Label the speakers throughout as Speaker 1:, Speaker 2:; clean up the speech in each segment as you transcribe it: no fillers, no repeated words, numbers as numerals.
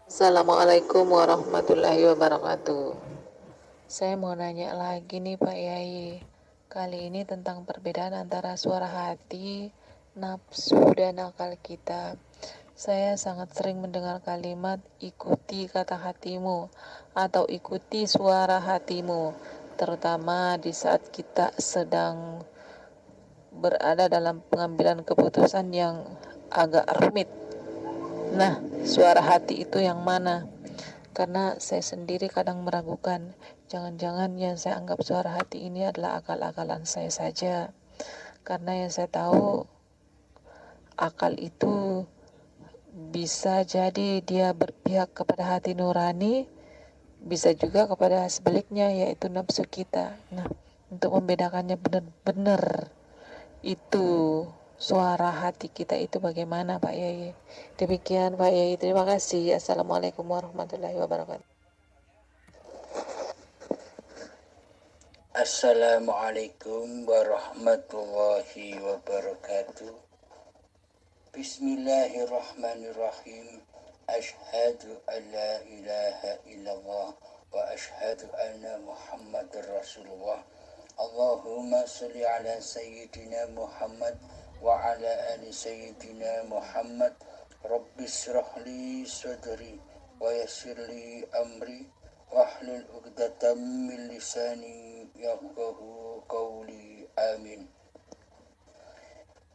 Speaker 1: Assalamualaikum warahmatullahi wabarakatuh. Saya mau nanya lagi nih Pak Yai. Kali ini tentang perbedaan antara suara hati, nafsu, dan akal kita. Saya sangat sering mendengar kalimat ikuti kata hatimu atau ikuti suara hatimu, terutama di saat kita sedang berada dalam pengambilan keputusan yang agak rumit. Nah, suara hati itu yang mana? Karena saya sendiri kadang meragukan, jangan-jangan yang saya anggap suara hati ini adalah akal-akalan saya saja. Karena yang saya tahu, akal itu bisa jadi dia berpihak kepada hati nurani, bisa juga kepada sebaliknya, yaitu nafsu kita. Nah, untuk membedakannya benar-benar itu suara hati kita itu bagaimana Pak Yai? Demikian Pak Yai, terima kasih. Assalamualaikum warahmatullahi wabarakatuh.
Speaker 2: Assalamualaikum warahmatullahi wabarakatuh. Bismillahirrahmanirrahim. Ashhadu an la ilaha illallah wa ashhadu anna Muhammadar Rasulullah. Allahumma salli ala sayyidina Muhammad wa ala ali sayyidina Muhammad. Rabbi shrah li sadri wa yassir li amri wahlul 'uqdatam min lisani yafqahu qawli. Amin.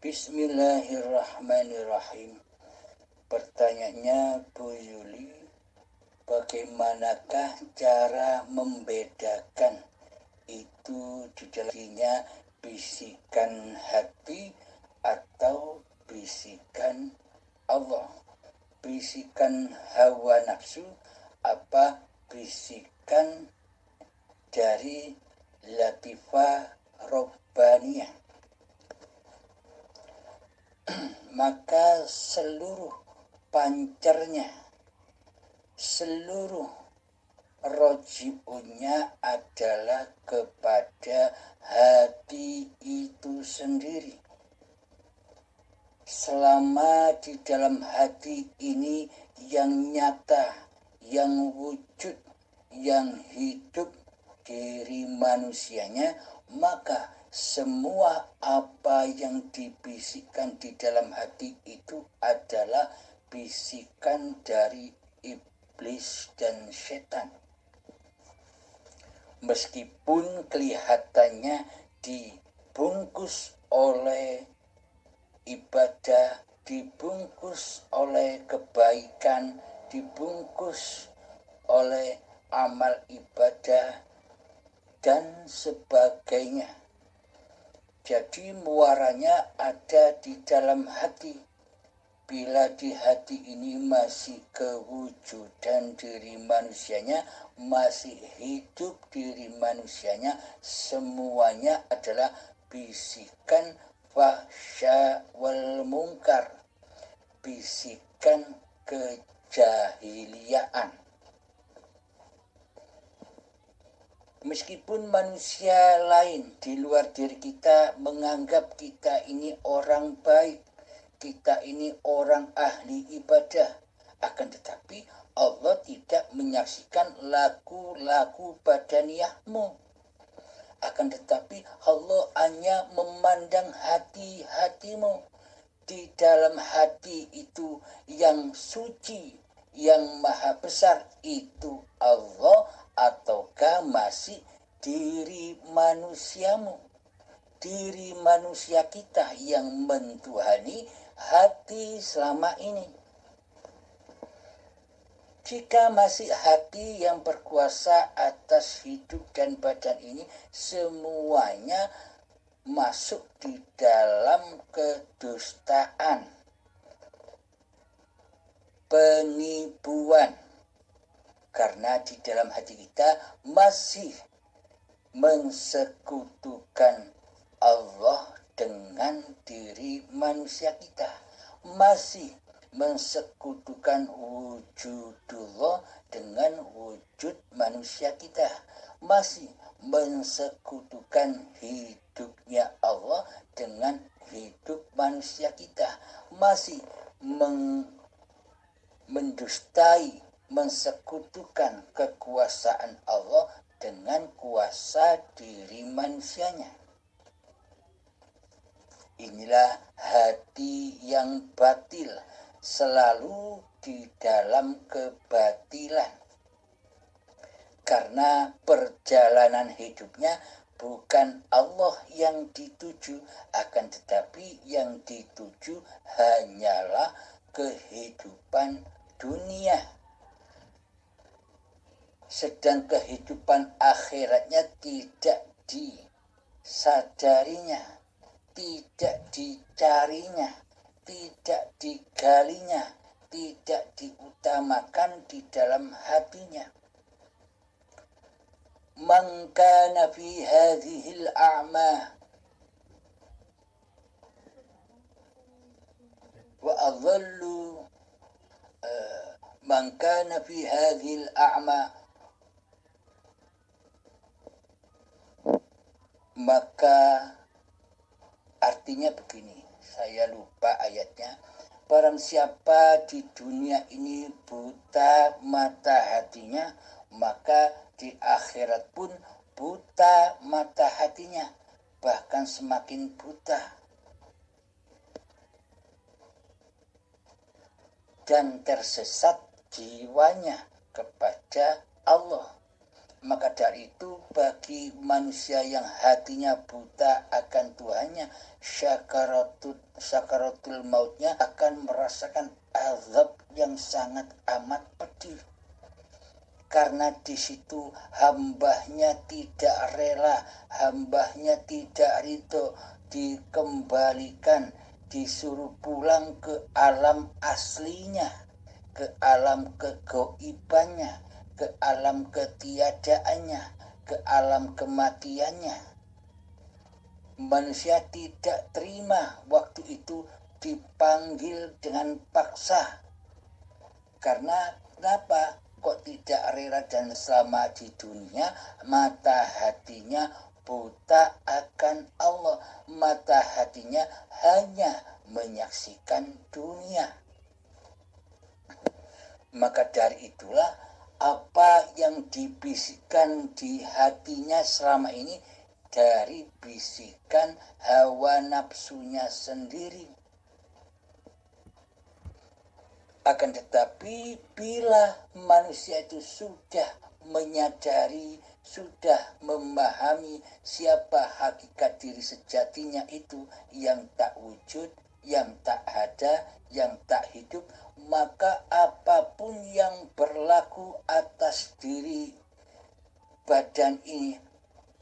Speaker 2: Bismillahirrahmanirrahim. Pertanyaannya Bu Yuli, bagaimanakah cara membedakan itu di dalamnya bisikan hati atau bisikan Allah, bisikan hawa nafsu apa bisikan dari latifah robbaniyah? Maka seluruh pancernya, seluruh roji'unya adalah kepada hati itu sendiri. Selama di dalam hati ini yang nyata, yang wujud, yang hidup diri manusianya, maka semua apa yang dibisikkan di dalam hati itu adalah bisikan dari iblis dan setan. Meskipun kelihatannya dibungkus oleh ibadah, dibungkus oleh kebaikan, dibungkus oleh amal ibadah dan sebagainya. Jadi muaranya ada di dalam hati. Bila di hati ini masih kewujudan diri manusianya, masih hidup diri manusianya, semuanya adalah bisikan fahsya wal mungkar, bisikan kejahiliaan. Meskipun manusia lain di luar diri kita menganggap kita ini orang baik, kita ini orang ahli ibadah, akan tetapi Allah tidak menyaksikan laku-laku badaniyahmu. Akan tetapi Allah hanya memandang hati-hatimu. Di dalam hati itu yang suci, yang maha besar itu Allah, ataukah masih diri manusiamu, diri manusia kita yang mentuhani hati selama ini? Jika masih hati yang berkuasa atas hidup dan badan ini, semuanya masuk di dalam kedustaan, penipuan. Karena di dalam hati kita masih mensekutukan Allah dengan diri manusia kita, masih mensekutukan wujudullah dengan wujud manusia kita, masih mensekutukan hidupnya Allah dengan hidup manusia kita, masih mendustai mensekutukan kekuasaan Allah dengan kuasa diri manusianya. Inilah hati yang batil, selalu di dalam kebatilan. Karena perjalanan hidupnya bukan Allah yang dituju, akan tetapi yang dituju hanyalah kehidupan dunia. Sedang kehidupan akhiratnya tidak disadarinya, tidak dicarinya, tidak digalinya, tidak diutamakan di dalam hatinya. Man kana fi hadhil a'ma wa adhallu man kana fi hadhil a'ma, maka artinya begini, saya lupa ayatnya. Barang siapa di dunia ini buta mata hatinya, maka di akhirat pun buta mata hatinya, bahkan semakin buta. Dan tersesat jiwanya kepada Allah. Maka dari itu bagi manusia yang hatinya buta akan Tuhannya, syakaratul mautnya akan merasakan azab yang sangat amat pedih. Karena di situ hambanya tidak rela, hambanya tidak ridho, dikembalikan, disuruh pulang ke alam aslinya, ke alam kegoibannya, ke alam ketiadaannya, ke alam kematiannya. Manusia tidak terima waktu itu dipanggil dengan paksa. Karena kenapa? Kok tidak rela dan selama di dunia mata hatinya buta akan Allah. Mata hatinya hanya menyaksikan dunia. Maka dari itulah apa yang dibisikkan di hatinya selama ini dari bisikan hawa nafsunya sendiri. Akan tetapi bila manusia itu sudah menyadari, sudah memahami siapa hakikat diri sejatinya itu yang tak wujud, yang tak ada, yang tak hidup, maka apapun yang berlaku atas diri badan ini,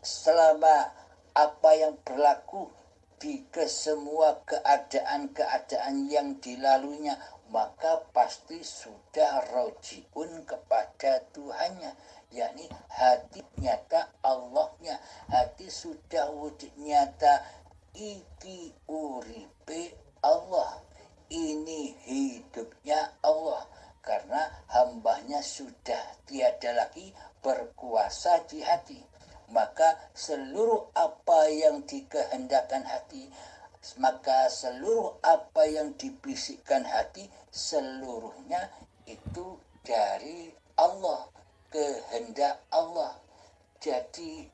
Speaker 2: selama apa yang berlaku di kesemua keadaan-keadaan yang dilaluinya, maka pasti sudah rojiun kepada Tuhannya, yakni hati nyata Allahnya, hati sudah wujud nyata, iki uripe Allah, ini hidupnya Allah, karena hambanya sudah tiada lagi berkuasa di hati. Maka seluruh apa yang dikehendakkan hati, maka seluruh apa yang dibisikkan hati, seluruhnya itu dari Allah, kehendak Allah. Jadi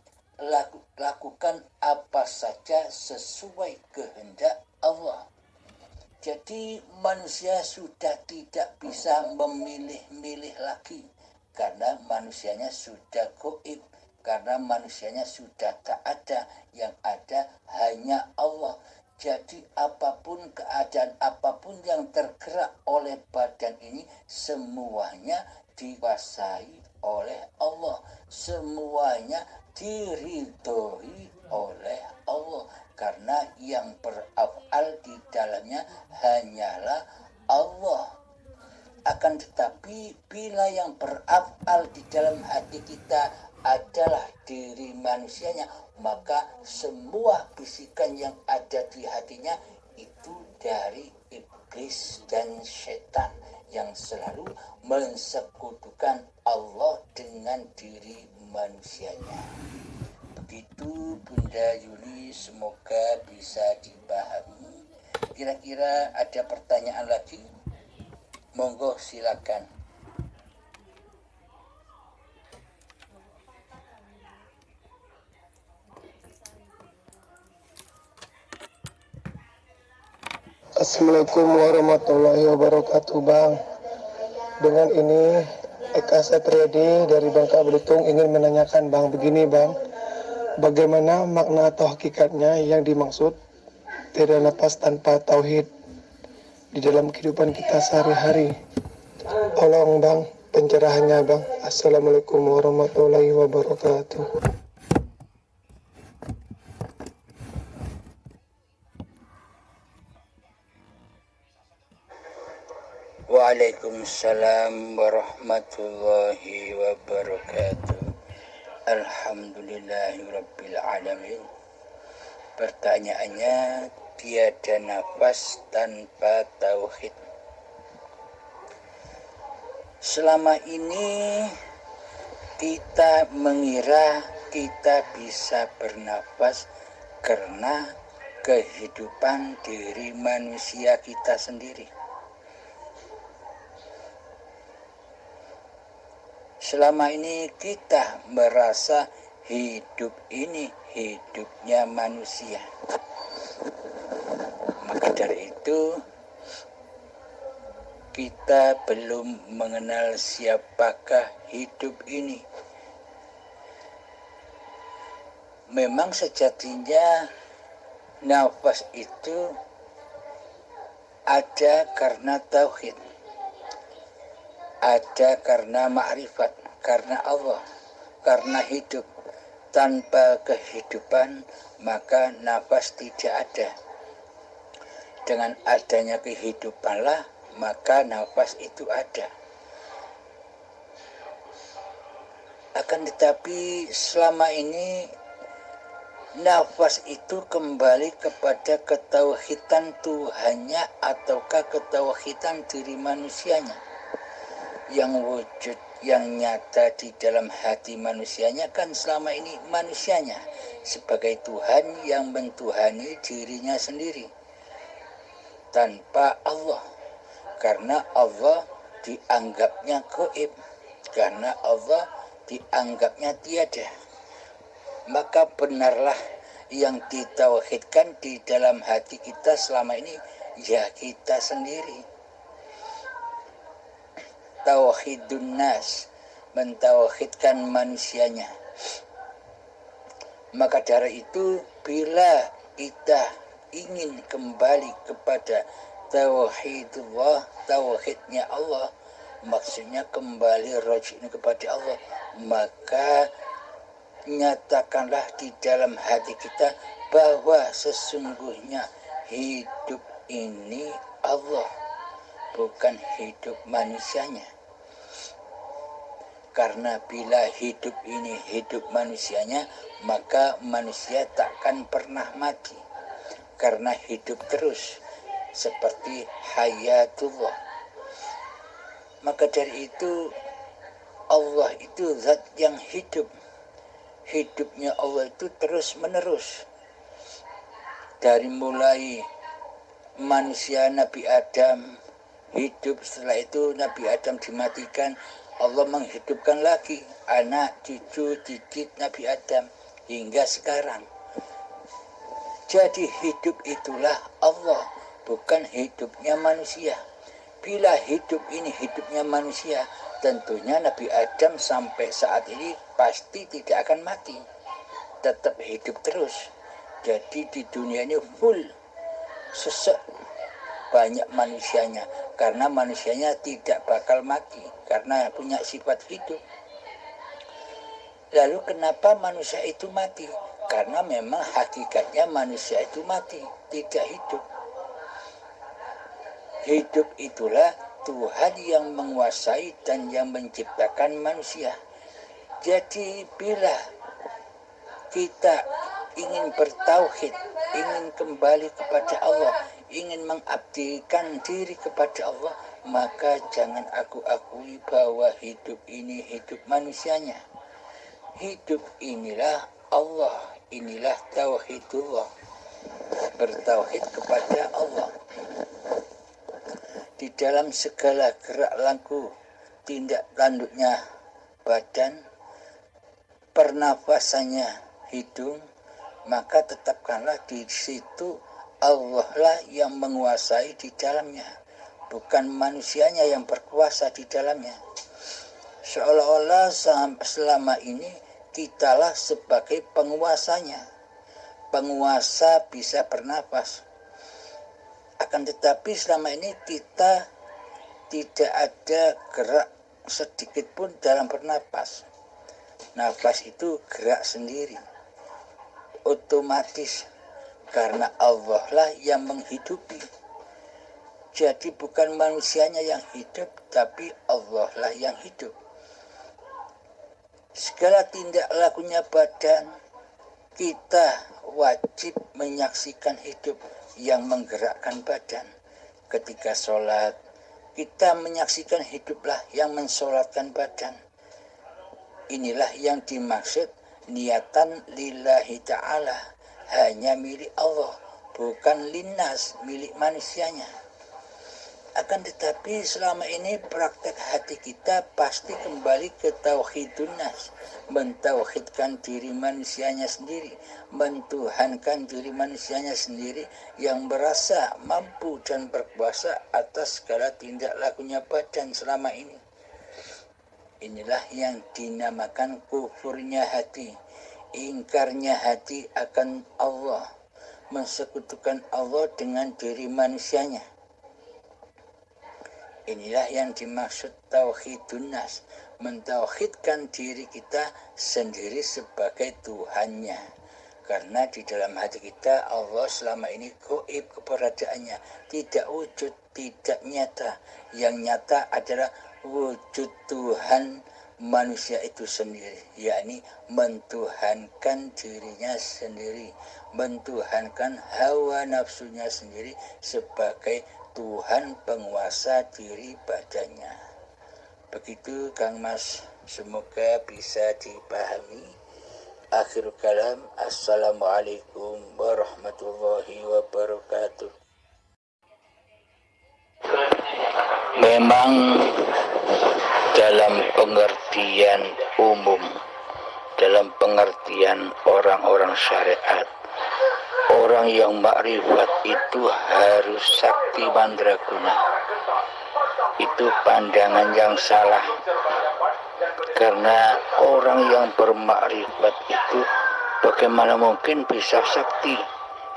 Speaker 2: lakukan apa saja sesuai kehendak Allah. Jadi manusia sudah tidak bisa memilih-milih lagi, karena manusianya sudah gaib, karena manusianya sudah tak ada, yang ada hanya Allah. Jadi apapun keadaan, apapun yang tergerak oleh badan ini, semuanya dikuasai oleh Allah, semuanya diridhoi oleh Allah, karena yang beraf'al di dalamnya hanyalah Allah. Akan tetapi bila yang beraf'al di dalam hati kita adalah diri manusianya, maka semua bisikan yang ada di hatinya itu dari iblis dan setan yang selalu mensekutukan Allah dengan diri manusianya. Begitu Bunda Yuli, semoga bisa dipahami. Kira-kira ada pertanyaan lagi? Monggo silakan.
Speaker 3: Assalamualaikum warahmatullahi wabarakatuh, Bang. Dengan ini Eka Satriadi dari Bangka Belitung ingin menanyakan, Bang, begini, Bang. Bagaimana makna atau hakikatnya yang dimaksud tidak lepas tanpa tauhid di dalam kehidupan kita sehari-hari? Tolong, Bang, pencerahannya, Bang. Assalamualaikum warahmatullahi wabarakatuh.
Speaker 2: Waalaikumsalam warahmatullahi wabarakatuh. Alhamdulillahirabbil alamin. Pertanyaannya, tiada nafas tanpa tauhid. Selama ini kita mengira kita bisa bernafas karena kehidupan diri manusia kita sendiri. Selama ini kita merasa hidup ini hidupnya manusia. Maka dari itu kita belum mengenal siapakah hidup ini. Memang sejatinya nafas itu ada karena tauhid. Ada karena ma'rifat, karena Allah, karena hidup. Tanpa kehidupan, maka nafas tidak ada. Dengan adanya kehidupanlah, maka nafas itu ada. Akan tetapi selama ini, nafas itu kembali kepada ketauhidan Tuhannya ataukah ketauhidan diri manusianya. Yang wujud, yang nyata di dalam hati manusianya kan selama ini manusianya sebagai Tuhan yang mentuhani dirinya sendiri tanpa Allah, karena Allah dianggapnya gaib, karena Allah dianggapnya tiada. Maka benarlah yang ditauhidkan di dalam hati kita selama ini ya kita sendiri. Tauhidun nas, mentauhidkan manusianya. Maka dari itu bila kita ingin kembali kepada tauhidullah, tauhidnya Allah, maksudnya kembali rajin kepada Allah, maka nyatakanlah di dalam hati kita bahwa sesungguhnya hidup ini Allah, bukan hidup manusianya. Karena bila hidup ini hidup manusianya, maka manusia takkan pernah mati. Karena hidup terus, seperti hayatullah. Maka dari itu, Allah itu zat yang hidup. Hidupnya Allah itu terus menerus. Dari mulai manusia Nabi Adam hidup, setelah itu Nabi Adam dimatikan, Allah menghidupkan lagi anak, cucu, cicit Nabi Adam hingga sekarang. Jadi hidup itulah Allah, bukan hidupnya manusia. Bila hidup ini hidupnya manusia, tentunya Nabi Adam sampai saat ini pasti tidak akan mati, tetap hidup terus. Jadi di dunia ini full sesek banyak manusianya, karena manusianya tidak bakal mati karena punya sifat hidup. Lalu kenapa manusia itu mati? Karena memang hakikatnya manusia itu mati, tidak hidup. Hidup itulah Tuhan yang menguasai dan yang menciptakan manusia. Jadi bila kita ingin bertauhid, ingin kembali kepada Allah, ingin mengabdikan diri kepada Allah, maka jangan aku akui bahwa hidup ini hidup manusianya. Hidup inilah Allah, inilah tauhidullah, bertauhid kepada Allah. Di dalam segala gerak laku, tindak tanduknya badan, pernafasannya hidung, maka tetapkanlah di situ Allah lah yang menguasai di dalamnya, bukan manusianya yang berkuasa di dalamnya. Seolah-olah selama ini kitalah sebagai penguasanya. Penguasa bisa bernafas. Akan tetapi selama ini kita tidak ada gerak sedikit pun dalam bernafas. Nafas itu gerak sendiri, otomatis, karena Allah lah yang menghidupi. Jadi bukan manusianya yang hidup, tapi Allah lah yang hidup. Segala tindak lakunya badan, kita wajib menyaksikan hidup yang menggerakkan badan. Ketika sholat, kita menyaksikan hiduplah yang mensolatkan badan. Inilah yang dimaksud niatan lillahi ta'ala, hanya milik Allah, bukan linnas, milik manusianya. Akan tetapi selama ini praktek hati kita pasti kembali ke tauhidun nas, mentauhidkan diri manusianya sendiri, mentuhankan diri manusianya sendiri yang merasa mampu dan berkuasa atas segala tindak lakunya badan selama ini. Inilah yang dinamakan kufurnya hati, ingkarnya hati akan Allah, mensekutukan Allah dengan diri manusianya. Inilah yang dimaksud tauhidun nas, mentauhidkan diri kita sendiri sebagai Tuhannya. Karena di dalam hati kita Allah selama ini gaib keberadaannya, tidak wujud, tidak nyata. Yang nyata adalah wujud Tuhan manusia itu sendiri, yakni mentuhankan dirinya sendiri, mentuhankan hawa nafsunya sendiri sebagai Tuhan penguasa diri badannya. Begitu Kang Mas, semoga bisa dipahami. Akhir kalam, assalamualaikum warahmatullahi wabarakatuh. Memang dalam pengertian umum, dalam pengertian orang-orang syariat, orang yang makrifat itu harus sakti mandraguna. Itu pandangan yang salah. Karena orang yang bermakrifat itu bagaimana mungkin bisa sakti,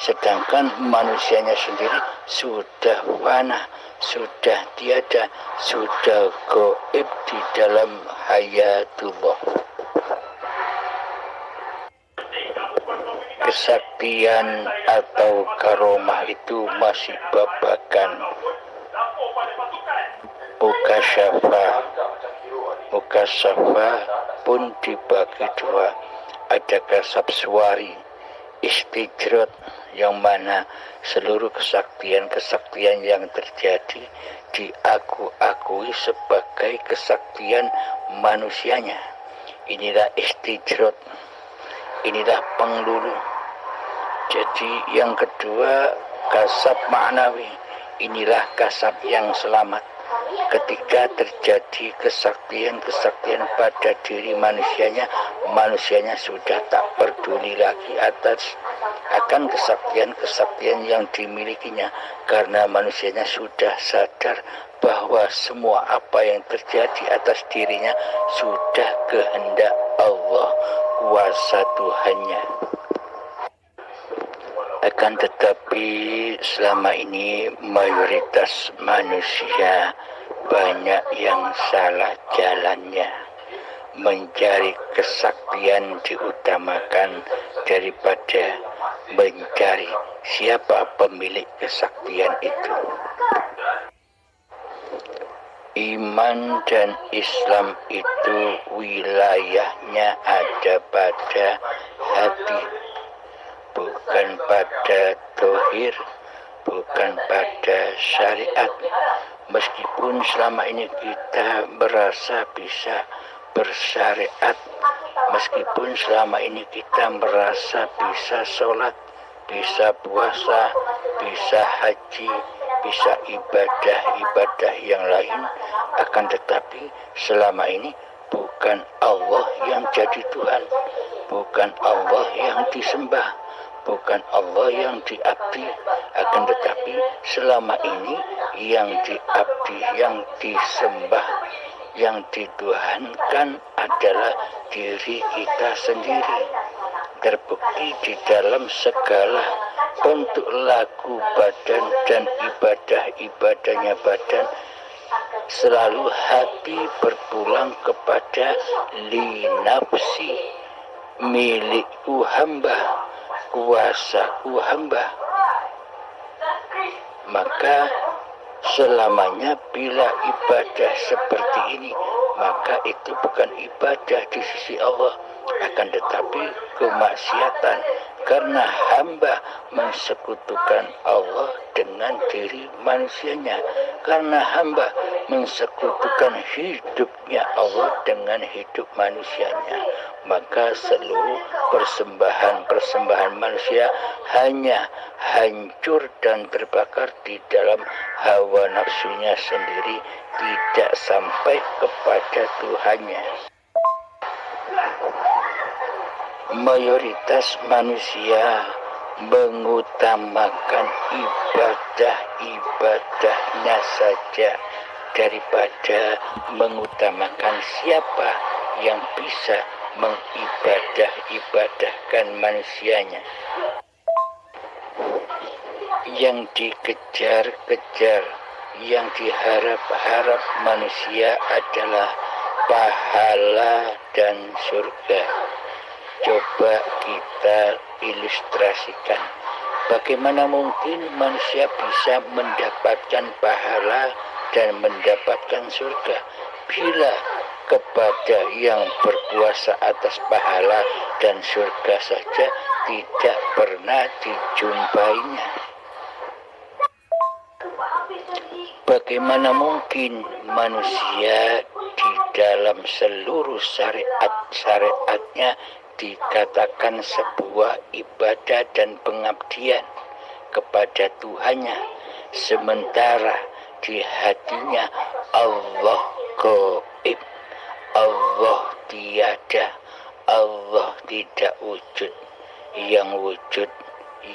Speaker 2: sedangkan manusianya sendiri sudah fana, sudah tiada, sudah gaib di dalam hayatullah. Kesaktian atau karomah itu masih babakan mukasyafa pun dibagi dua. Ada kasab suwari, istijrot, yang mana seluruh kesaktian yang terjadi diakui sebagai kesaktian manusianya. Inilah istijrot, inilah penglulu. Jadi yang kedua kasab ma'nawi, inilah kasab yang selamat. Ketika terjadi kesaktian pada diri manusianya sudah tak peduli lagi akan kesaktian yang dimilikinya, karena manusianya sudah sadar bahwa semua apa yang terjadi atas dirinya sudah kehendak Allah, kuasa Tuhannya. Akan tetapi selama ini mayoritas manusia banyak yang salah jalannya. Mencari kesaktian diutamakan daripada mencari siapa pemilik kesaktian itu. Iman dan Islam itu wilayahnya ada pada hati, bukan pada dohir, bukan pada syariat. Meskipun selama ini kita merasa bisa bersyariat, meskipun selama ini kita merasa bisa sholat, bisa puasa, bisa haji, bisa ibadah yang lain, akan tetapi selama ini bukan Allah yang jadi Tuhan, bukan Allah yang disembah, bukan Allah yang diabdi, akan tetapi selama ini yang diabdi, yang disembah, yang dituhankan adalah diri kita sendiri. Terbukti di dalam segala bentuk laku badan dan ibadah-ibadahnya badan, selalu hati berpulang kepada linafsi, milikku hamba, kuasaku hamba. Maka selamanya bila ibadah seperti ini, maka itu bukan ibadah di sisi Allah, akan tetapi kemaksiatan, karena hamba mensekutukan Allah dengan diri manusianya, karena hamba mensekutukan hidupnya Allah dengan hidup manusianya, maka seluruh persembahan manusia hanya hancur dan terbakar di dalam hawa nafsunya sendiri, tidak sampai kepada Tuhannya. Mayoritas manusia mengutamakan ibadah-ibadahnya saja daripada mengutamakan siapa yang bisa mengibadah-ibadahkan manusianya. Yang dikejar-kejar, yang diharap-harap manusia adalah pahala dan surga. Coba kita ilustrasikan, bagaimana mungkin manusia bisa mendapatkan pahala dan mendapatkan surga bila kepada yang berkuasa atas pahala dan surga saja tidak pernah dijumpainya. Bagaimana mungkin manusia di dalam seluruh syariat-syariatnya dikatakan sebuah ibadah dan pengabdian kepada Tuhannya, sementara di hatinya Allah gaib, Allah tiada, Allah tidak wujud. Yang wujud,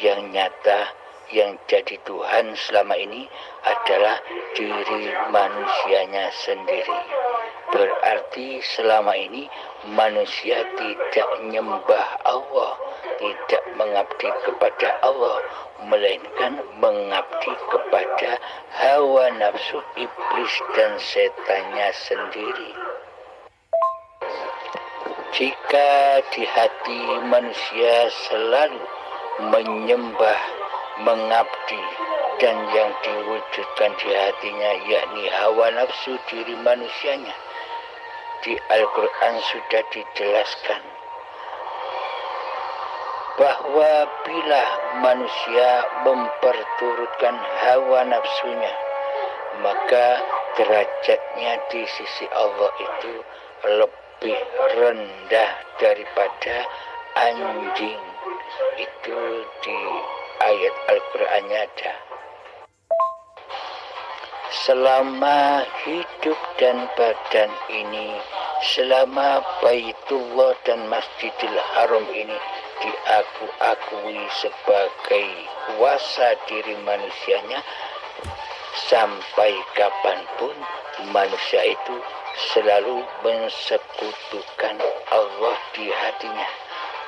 Speaker 2: yang nyata, yang jadi Tuhan selama ini adalah diri manusianya sendiri. Berarti selama ini manusia tidak menyembah Allah, tidak mengabdi kepada Allah, melainkan mengabdi kepada hawa nafsu iblis dan setannya sendiri. Jika di hati manusia selalu menyembah, mengabdi, dan yang diwujudkan di hatinya yakni hawa nafsu diri manusianya, di Al-Quran sudah dijelaskan bahwa bila manusia memperturutkan hawa nafsunya, maka derajatnya di sisi Allah itu lebih rendah daripada anjing. Itu di ayat Al-Qur'annya ada. Selama hidup dan badan ini, selama Baitullah dan Masjidil Haram ini diakui sebagai kuasa diri manusianya, sampai kapanpun manusia itu selalu mensekutukan Allah di hatinya.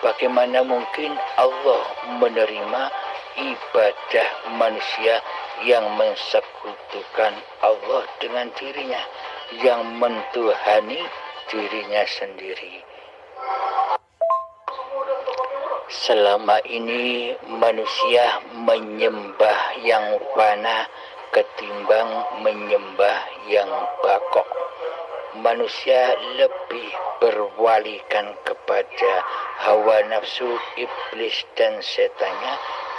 Speaker 2: Bagaimana mungkin Allah menerima ibadah manusia yang mensekutukan Allah dengan dirinya, yang mentuhani dirinya sendiri? Selama ini manusia menyembah yang fana ketimbang menyembah yang bakok. Manusia lebih berwalikan kepada hawa nafsu iblis dan setannya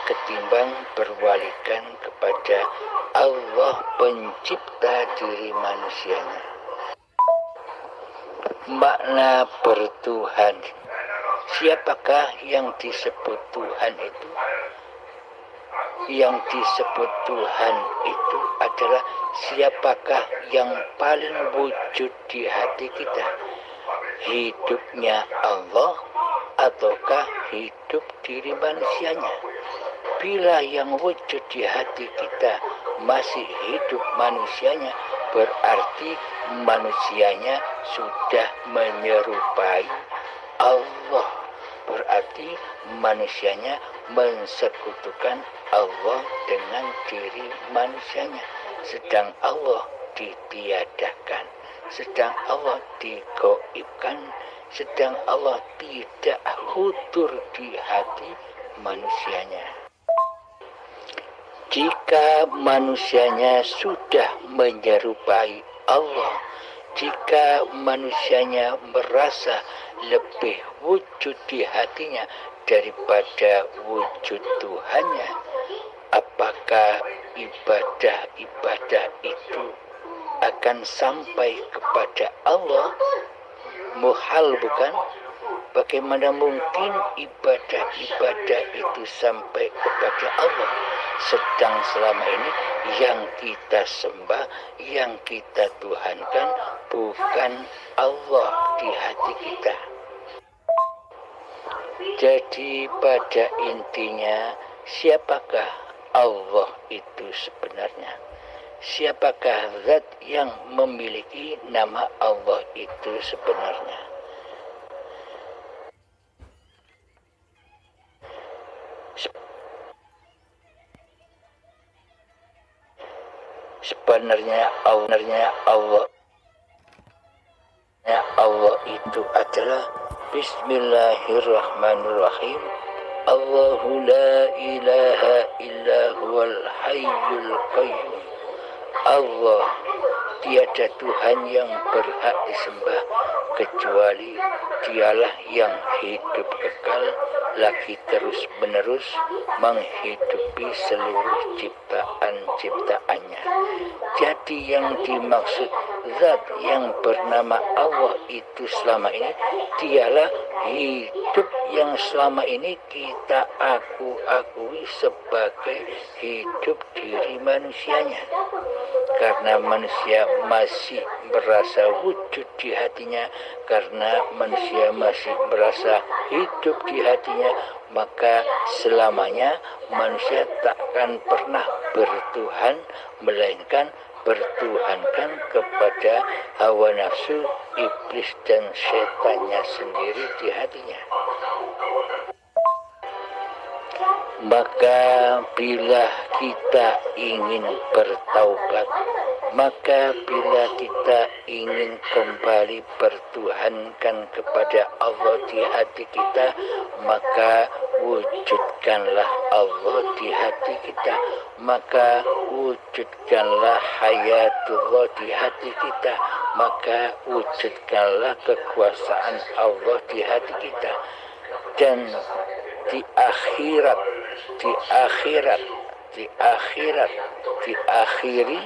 Speaker 2: ketimbang berwalikan kepada Allah pencipta diri manusianya. Makna bertuhan, siapakah yang disebut Tuhan itu? Yang disebut Tuhan itu adalah siapakah yang paling wujud di hati kita. Hidupnya Allah ataukah hidup diri manusianya? Bila yang wujud di hati kita masih hidup manusianya, berarti manusianya sudah menyerupai Allah. Berarti manusianya mensekutukan Allah dengan diri manusianya. Sedang Allah ditiadakan, sedang Allah digoibkan, sedang Allah tidak hudur di hati manusianya. Jika manusianya sudah menyerupai Allah, jika manusianya merasa lebih wujud di hatinya daripada wujud Tuhannya, apakah ibadah-ibadah itu akan sampai kepada Allah? Muhal, bukan? Bagaimana mungkin ibadah-ibadah itu sampai kepada Allah, sedang selama ini yang kita sembah, yang kita tuhankan bukan Allah di hati kita. Jadi pada intinya, siapakah Allah itu sebenarnya? Siapakah zat yang memiliki nama Allah itu sebenarnya? Sebenarnya Allah itu adalah Bismillahirrahmanirrahim. Allahu la ilaha illa huwal hayyul qayyum. Allah, tiada Tuhan yang berhak disembah kecuali Dialah yang hidup kekal, lagi terus menerus menghidupi seluruh ciptaan-ciptaannya. Jadi yang dimaksud zat yang bernama Allah itu selama ini, Dialah hidup yang selama ini kita akui sebagai hidup diri manusianya. Karena manusia masih merasa wujud di hatinya, karena manusia masih merasa hidup di hatinya, maka selamanya manusia takkan pernah bertuhan, melainkan bertuhankan kepada hawa nafsu, iblis dan setannya sendiri di hatinya. Maka bila kita ingin bertaubat, maka bila kita ingin kembali bertuhankan kepada Allah di hati kita, maka wujudkanlah Allah di hati kita, maka wujudkanlah hayatullah di hati kita, maka wujudkanlah kekuasaan Allah di hati kita. Dan diakhiri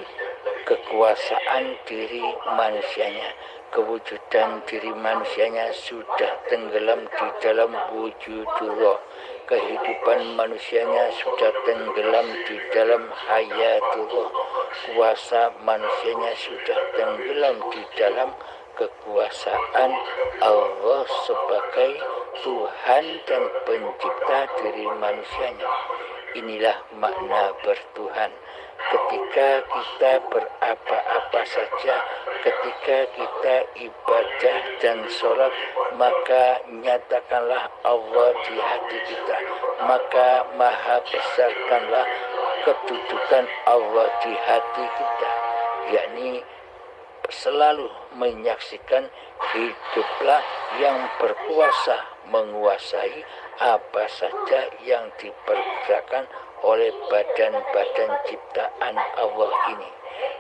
Speaker 2: kekuasaan diri manusianya, kewujudan diri manusianya sudah tenggelam di dalam wujudullah, kehidupan manusianya sudah tenggelam di dalam hayatullah, kuasa manusianya sudah tenggelam di dalam kekuasaan Allah sebagai Tuhan dan pencipta diri manusianya. Inilah makna bertuhan. Ketika kita berapa-apa saja, ketika kita ibadah dan sholat, maka nyatakanlah Allah di hati kita, maka maha besarkanlah kedudukan Allah di hati kita, yakni selalu menyaksikan hiduplah yang berkuasa menguasai apa saja yang dipergerakkan oleh badan-badan ciptaan Allah ini.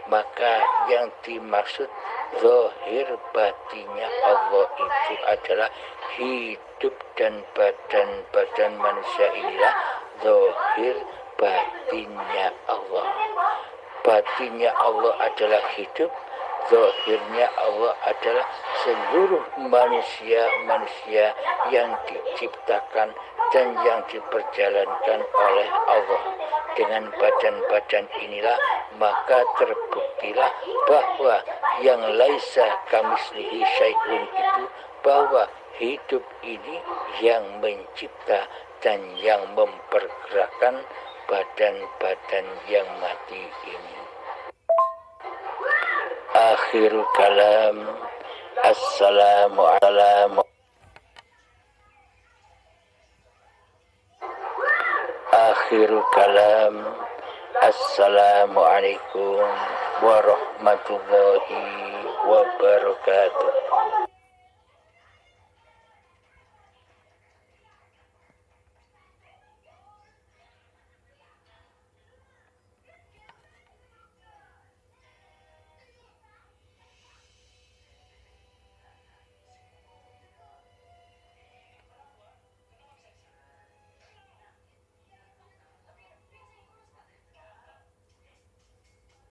Speaker 2: Maka yang dimaksud zahir batinnya Allah itu adalah hidup, dan badan-badan manusia inilah zahir batinnya Allah. Batinnya Allah adalah hidup, zahirnya Allah adalah seluruh manusia-manusia yang diciptakan dan yang diperjalankan oleh Allah. Dengan badan-badan inilah maka terbuktilah bahwa yang laisa kamislihi syai'un itu, bahwa hidup ini yang mencipta dan yang mempergerakkan badan-badan yang mati ini. Akhirul kalam, assalamualaikum. Akhirul kalam, assalamualaikum warahmatullahi wabarakatuh.